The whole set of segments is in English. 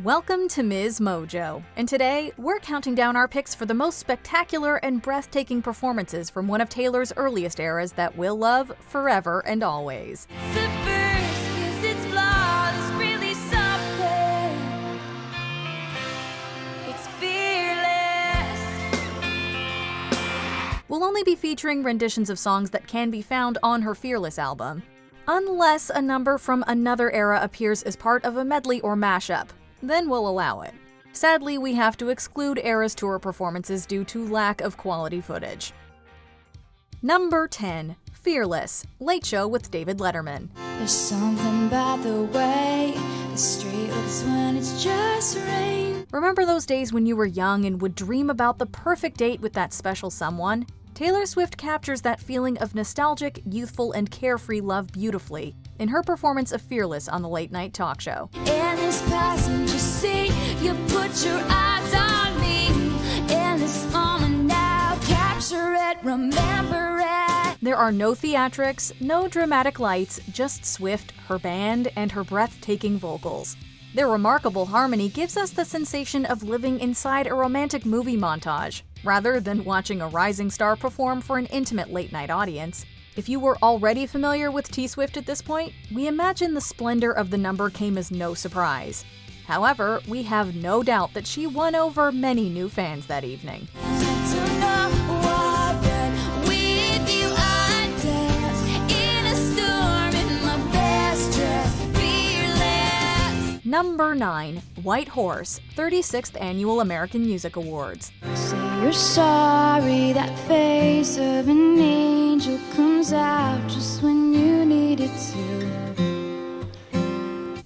Welcome to Ms. Mojo, and today we're counting down our picks for the most spectacular and breathtaking performances from one of Taylor's earliest eras that we'll love forever and always. We'll only be featuring renditions of songs that can be found on her Fearless album, unless a number from another era appears as part of a medley or mashup. Then we'll allow it. Sadly, we have to exclude Eras Tour performances due to lack of quality footage. Number 10. Fearless, Late Show with David Letterman. There's something about the way the street looks when it's just rain. Remember those days when you were young and would dream about the perfect date with that special someone? Taylor Swift captures that feeling of nostalgic, youthful, and carefree love beautifully in her performance of Fearless on the Late Night Talk Show. In this passenger seat, you put your eyes on me. In this moment now, capture it, remember it. There are no theatrics, no dramatic lights, just Swift, her band, and her breathtaking vocals. Their remarkable harmony gives us the sensation of living inside a romantic movie montage, rather than watching a rising star perform for an intimate late-night audience. If you were already familiar with T-Swift at this point, we imagine the splendor of the number came as no surprise. However, we have no doubt that she won over many new fans that evening. Number 9. White Horse, 36th Annual American Music Awards. Say you're sorry, that face of an angel comes out just when you need it to.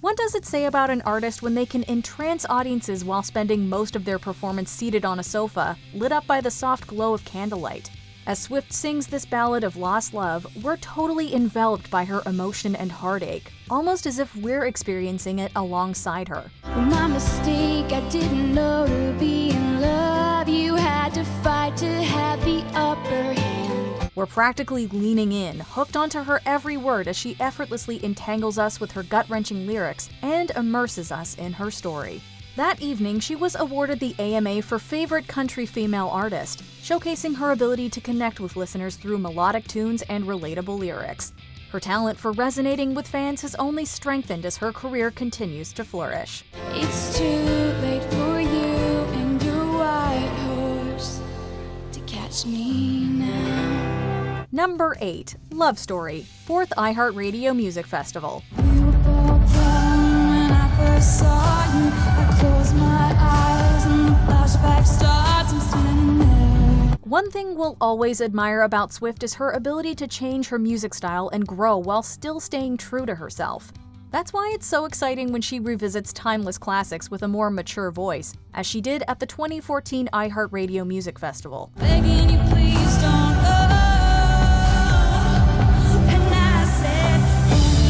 What does it say about an artist when they can entrance audiences while spending most of their performance seated on a sofa, lit up by the soft glow of candlelight? As Swift sings this ballad of lost love, we're totally enveloped by her emotion and heartache, almost as if we're experiencing it alongside her. My mistake, I didn't know to be in love. You had to fight to have the upper hand. We're practically leaning in, hooked onto her every word as she effortlessly entangles us with her gut-wrenching lyrics and immerses us in her story. That evening, she was awarded the AMA for Favorite Country Female Artist, showcasing her ability to connect with listeners through melodic tunes and relatable lyrics. Her talent for resonating with fans has only strengthened as her career continues to flourish. It's too late for you and your white horse to catch me now. Number 8. Love Story, 4th iHeartRadio Music Festival. We were both young when I first saw you. I close my eyes and the flashback starts. I'm standing there. One thing we'll always admire about Swift is her ability to change her music style and grow while still staying true to herself. That's why it's so exciting when she revisits timeless classics with a more mature voice, as she did at the 2014 iHeartRadio Music Festival. Begging you, please don't go. And I said,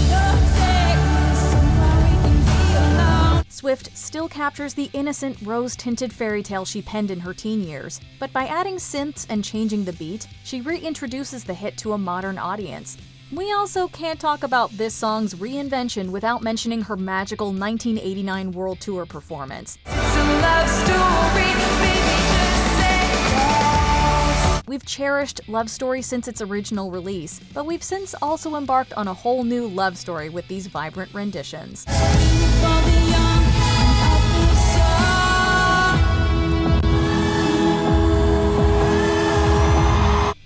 "Don't take me somewhere we can be alone." Swift still captures the innocent, rose-tinted fairy tale she penned in her teen years, but by adding synths and changing the beat, she reintroduces the hit to a modern audience. We also can't talk about this song's reinvention without mentioning her magical 1989 World Tour performance. It's a love story, baby, just say yes. We've cherished Love Story since its original release, but we've since also embarked on a whole new love story with these vibrant renditions.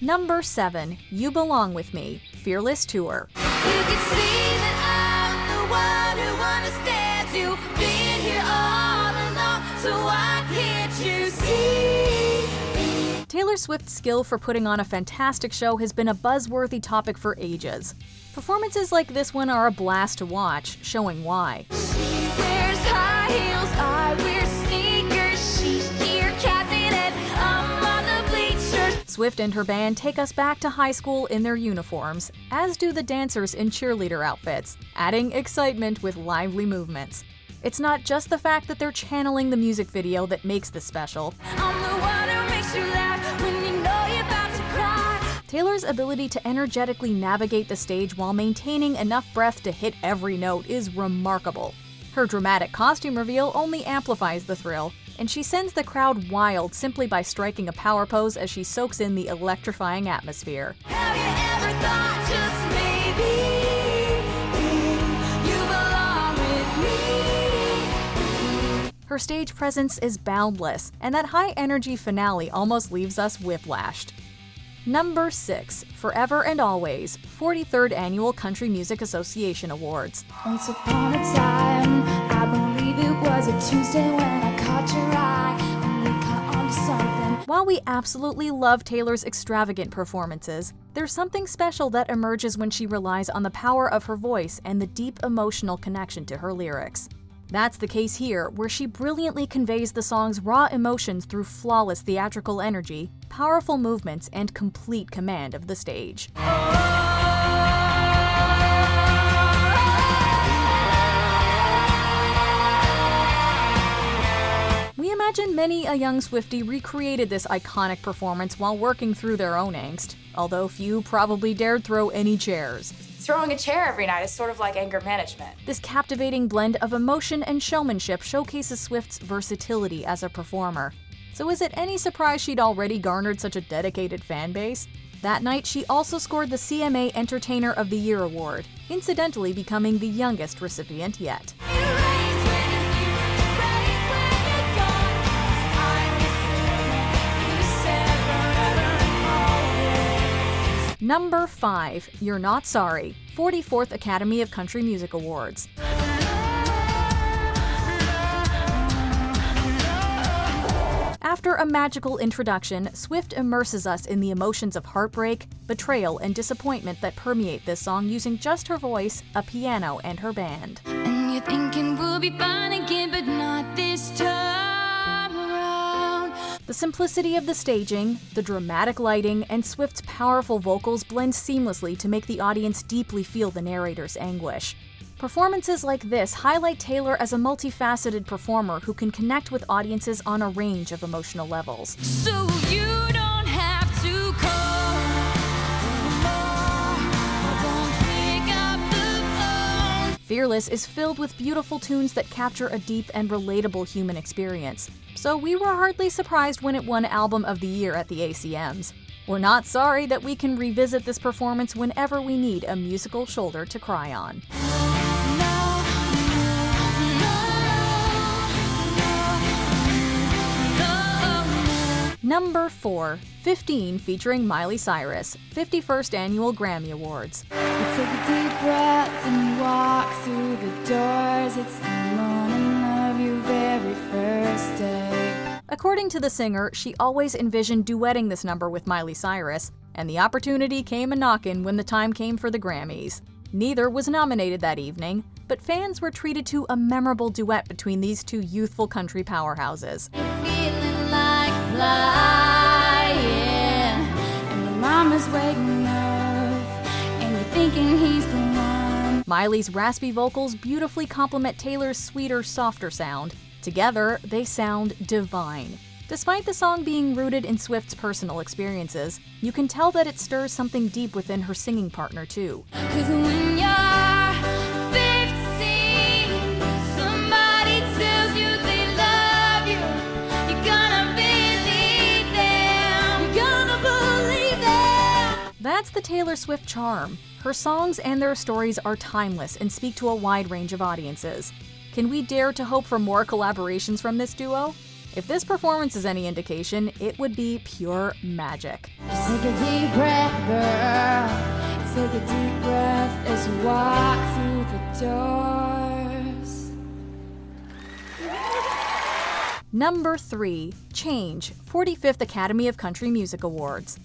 Number 7. You Belong With Me, Fearless Tour. You can see that I'm the one who understands you. Been here all along, so why can't you see? Taylor Swift's skill for putting on a fantastic show has been a buzzworthy topic for ages. Performances like this one are a blast to watch, showing why. She wears high heels, I wear sneakers. She's here capping it, I'm on the bleachers. Swift and her band take us back to high school in their uniforms, as do the dancers in cheerleader outfits, adding excitement with lively movements. It's not just the fact that they're channeling the music video that makes this special. I'm the one who makes you laugh when you know you're about to cry. Taylor's ability to energetically navigate the stage while maintaining enough breath to hit every note is remarkable. Her dramatic costume reveal only amplifies the thrill, and she sends the crowd wild simply by striking a power pose as she soaks in the electrifying atmosphere. Have you ever thought just maybe you belong with me? Her stage presence is boundless, and that high-energy finale almost leaves us whiplashed. Number 6. Forever and Always, 43rd Annual Country Music Association Awards. Once upon a time, I believe it was a Tuesday when I caught your eye and we caught on to something. While we absolutely love Taylor's extravagant performances, there's something special that emerges when she relies on the power of her voice and the deep emotional connection to her lyrics. That's the case here, where she brilliantly conveys the song's raw emotions through flawless theatrical energy, powerful movements, and complete command of the stage. We imagine many a young Swiftie recreated this iconic performance while working through their own angst, although few probably dared throw any chairs. Throwing a chair every night is sort of like anger management. This captivating blend of emotion and showmanship showcases Swift's versatility as a performer. So is it any surprise she'd already garnered such a dedicated fan base? That night, she also scored the CMA Entertainer of the Year award, incidentally becoming the youngest recipient yet. Number 5. You're Not Sorry, 44th Academy of Country Music Awards. After a magical introduction, Swift immerses us in the emotions of heartbreak, betrayal, and disappointment that permeate this song using just her voice, a piano, and her band. And you're thinking we'll be fine again, but not this time around. The simplicity of the staging, the dramatic lighting, and Swift's powerful vocals blend seamlessly to make the audience deeply feel the narrator's anguish. Performances like this highlight Taylor as a multifaceted performer who can connect with audiences on a range of emotional levels. So you don't have to call more. I won't pick up the phone. Fearless is filled with beautiful tunes that capture a deep and relatable human experience, so we were hardly surprised when it won Album of the Year at the ACMs. We're not sorry that we can revisit this performance whenever we need a musical shoulder to cry on. Number 4. 15 featuring Miley Cyrus, 51st Annual Grammy Awards. You take a deep breath and you walk through the doors. It's the morning of your very first day. According to the singer, she always envisioned duetting this number with Miley Cyrus, and the opportunity came a-knockin' when the time came for the Grammys. Neither was nominated that evening, but fans were treated to a memorable duet between these two youthful country powerhouses. Feeling like flying, and your mama's waiting up, and you're thinking he's the one. Miley's raspy vocals beautifully complement Taylor's sweeter, softer sound. Together, they sound divine. Despite the song being rooted in Swift's personal experiences, you can tell that it stirs something deep within her singing partner, too. 'Cause when you're 15, somebody tells you they love you. You're gonna believe them. You're gonna believe them. That's the Taylor Swift charm. Her songs and their stories are timeless and speak to a wide range of audiences. Can we dare to hope for more collaborations from this duo? If this performance is any indication, it would be pure magic. Just take a deep breath, girl. Take a deep breath as you walk through the doors. Number 3. Change, 45th Academy of Country Music Awards.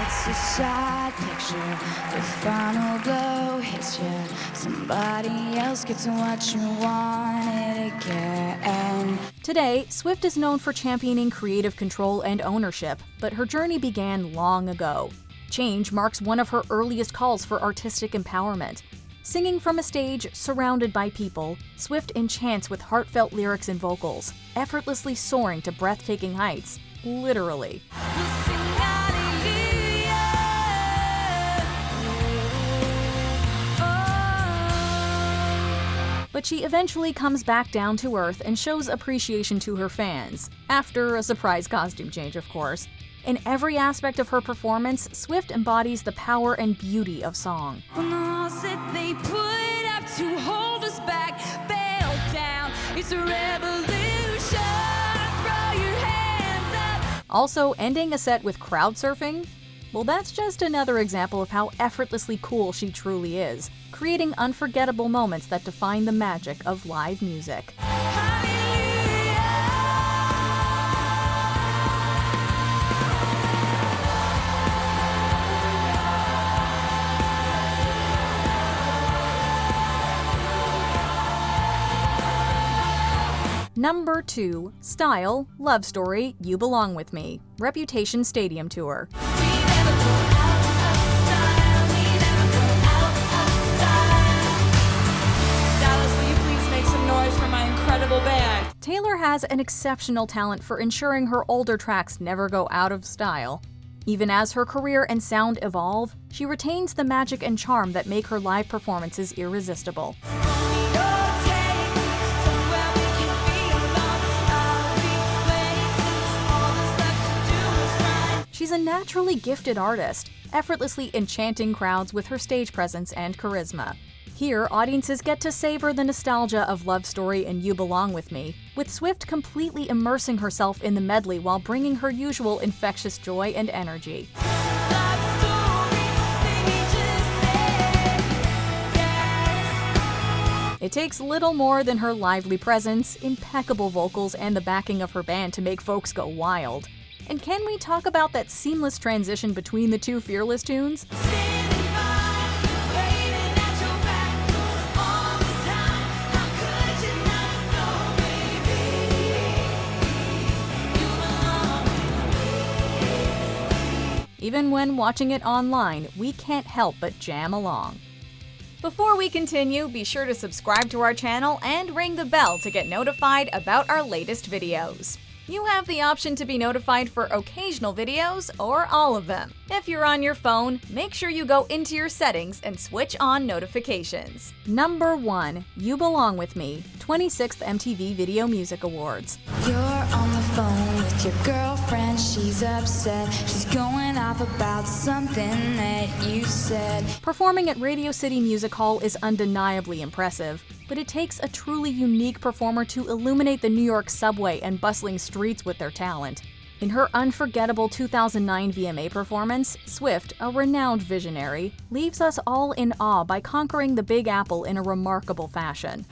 It's a side picture. The final blow hits you. Somebody else gets what you wanted again. Today, Swift is known for championing creative control and ownership, but her journey began long ago. Change marks one of her earliest calls for artistic empowerment. Singing from a stage surrounded by people, Swift enchants with heartfelt lyrics and vocals, effortlessly soaring to breathtaking heights, literally. But but she eventually comes back down to earth and shows appreciation to her fans, after a surprise costume change, of course. In every aspect of her performance, Swift embodies the power and beauty of song. When the walls that they put up to hold us back fell down, it's a revolution. Throw your hands up. Also, ending a set with crowd surfing? Well, that's just another example of how effortlessly cool she truly is, creating unforgettable moments that define the magic of live music. Number 2. Style, Love Story, You Belong With Me, Reputation Stadium Tour. Taylor has an exceptional talent for ensuring her older tracks never go out of style. Even as her career and sound evolve, she retains the magic and charm that make her live performances irresistible. She's a naturally gifted artist, effortlessly enchanting crowds with her stage presence and charisma. Here, audiences get to savor the nostalgia of Love Story and You Belong With Me, with Swift completely immersing herself in the medley while bringing her usual infectious joy and energy. It takes little more than her lively presence, impeccable vocals, and the backing of her band to make folks go wild. And can we talk about that seamless transition between the two Fearless tunes? Even when watching it online, we can't help but jam along. Before we continue, be sure to subscribe to our channel and ring the bell to get notified about our latest videos. You have the option to be notified for occasional videos or all of them. If you're on your phone, make sure you go into your settings and switch on notifications. Number 1. You Belong With Me, 26th MTV Video Music Awards. You're on the phone with your girlfriend, she's upset. She's going off about something that you said. Performing at Radio City Music Hall is undeniably impressive, but it takes a truly unique performer to illuminate the New York subway and bustling streets with their talent. In her unforgettable 2009 VMA performance, Swift, a renowned visionary, leaves us all in awe by conquering the Big Apple in a remarkable fashion.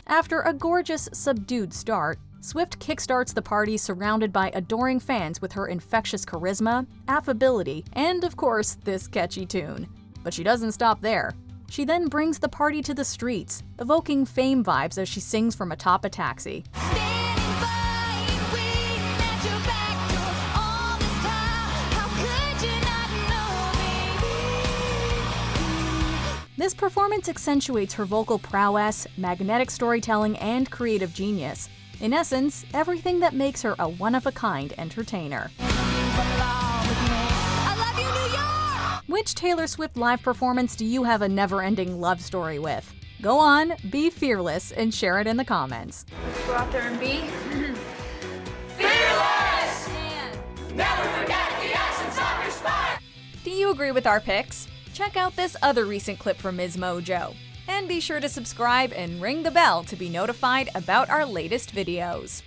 After a gorgeous, subdued start, Swift kickstarts the party surrounded by adoring fans with her infectious charisma, affability, and of course, this catchy tune. But she doesn't stop there. She then brings the party to the streets, evoking Fame vibes as she sings from atop a taxi. This performance accentuates her vocal prowess, magnetic storytelling, and creative genius. In essence, everything that makes her a one-of-a-kind entertainer. Which Taylor Swift live performance do you have a never-ending love story with? Go on, be fearless, and share it in the comments. Go out there and be Fearless! Never forget the essence of respect! Do you agree with our picks? Check out this other recent clip from Ms. Mojo. And be sure to subscribe and ring the bell to be notified about our latest videos.